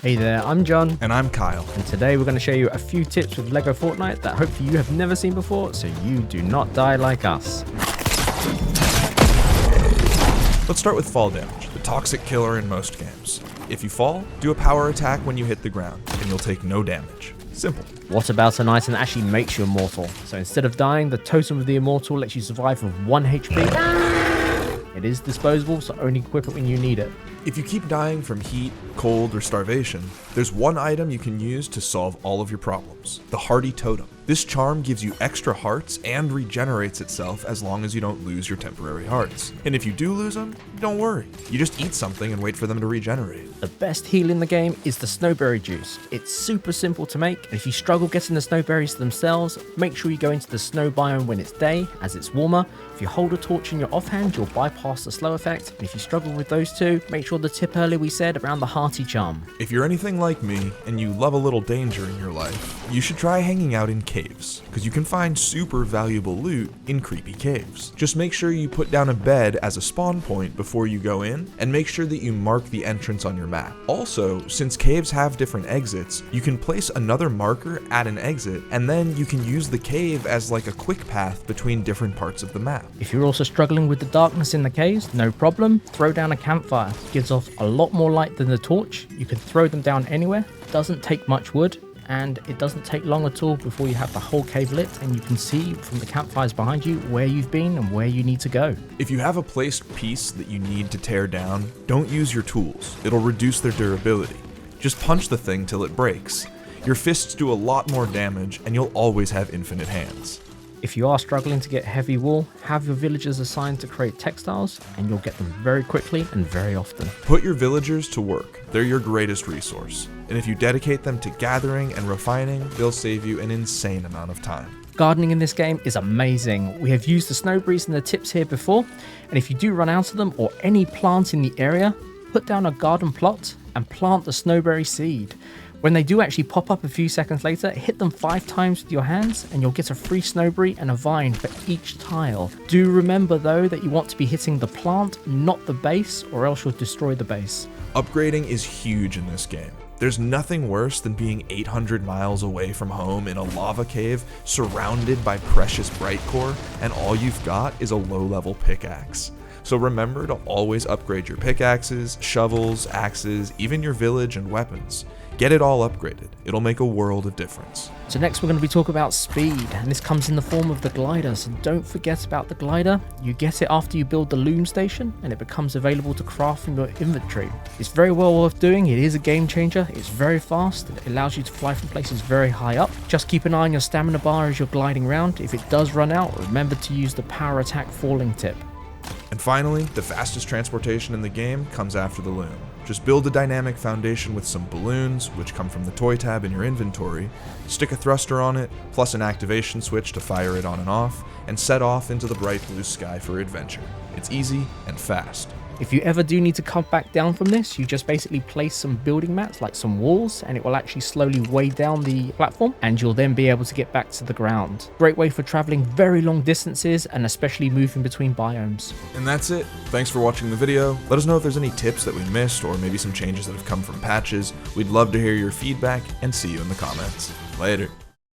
Hey there, I'm John. And I'm Kyle. And today we're going to show you a few tips with Lego Fortnite that hopefully you have never seen before, so you do not die like us. Let's start with fall damage, the toxic killer in most games. If you fall, do a power attack when you hit the ground, and you'll take no damage. Simple. What about an item that actually makes you immortal? So instead of dying, the Totem of the Immortal lets you survive with 1 HP. It is disposable, so only equip it when you need it. If you keep dying from heat, cold, or starvation, there's one item you can use to solve all of your problems, the Hardy Totem. This charm gives you extra hearts and regenerates itself as long as you don't lose your temporary hearts. And if you do lose them, don't worry. You just eat something and wait for them to regenerate. The best heal in the game is the Snowberry Juice. It's super simple to make, and if you struggle getting the snowberries themselves, make sure you go into the snow biome when it's day, as it's warmer. If you hold a torch in your offhand, you'll bypass the slow effect. And if you struggle with those two, make sure the tip earlier we said around the hearty charm. If you're anything like me, and you love a little danger in your life, you should try hanging out in caves, because you can find super valuable loot in creepy caves. Just make sure you put down a bed as a spawn point before you go in, and make sure that you mark the entrance on your map. Also, since caves have different exits, you can place another marker at an exit, and then you can use the cave as like a quick path between different parts of the map. If you're also struggling with the darkness in the caves, no problem, throw down a campfire. It gives off a lot more light than the torch. You can throw them down anywhere, doesn't take much wood, and it doesn't take long at all before you have the whole cave lit and you can see from the campfires behind you where you've been and where you need to go. If you have a placed piece that you need to tear down, don't use your tools. It'll reduce their durability. Just punch the thing till it breaks. Your fists do a lot more damage and you'll always have infinite hands. If you are struggling to get heavy wool, have your villagers assigned to create textiles and you'll get them very quickly and very often. Put your villagers to work. They're your greatest resource. And if you dedicate them to gathering and refining, they'll save you an insane amount of time. Gardening in this game is amazing. We have used the snowberries and the tips here before, and if you do run out of them or any plant in the area, put down a garden plot and plant the snowberry seed. When they do actually pop up a few seconds later, hit them 5 times with your hands and you'll get a free snowberry and a vine for each tile. Do remember though that you want to be hitting the plant, not the base, or else you'll destroy the base. Upgrading is huge in this game. There's nothing worse than being 800 miles away from home in a lava cave surrounded by precious bright core and all you've got is a low-level pickaxe. So remember to always upgrade your pickaxes, shovels, axes, even your village and weapons. Get it all upgraded. It'll make a world of difference. So next we're going to be talking about speed, and this comes in the form of the glider. So don't forget about the glider. You get it after you build the loom station and it becomes available to craft from your inventory. It's very well worth doing. It is a game changer. It's very fast. It allows you to fly from places very high up. Just keep an eye on your stamina bar as you're gliding around. If it does run out, remember to use the power attack falling tip. And finally, the fastest transportation in the game comes after the loom. Just build a dynamic foundation with some balloons, which come from the toy tab in your inventory, stick a thruster on it, plus an activation switch to fire it on and off, and set off into the bright blue sky for adventure. It's easy and fast. If you ever do need to come back down from this, you just basically place some building mats, like some walls, and it will actually slowly weigh down the platform, and you'll then be able to get back to the ground. Great way for traveling very long distances, and especially moving between biomes. And that's it. Thanks for watching the video. Let us know if there's any tips that we missed, or maybe some changes that have come from patches. We'd love to hear your feedback, and see you in the comments. Later.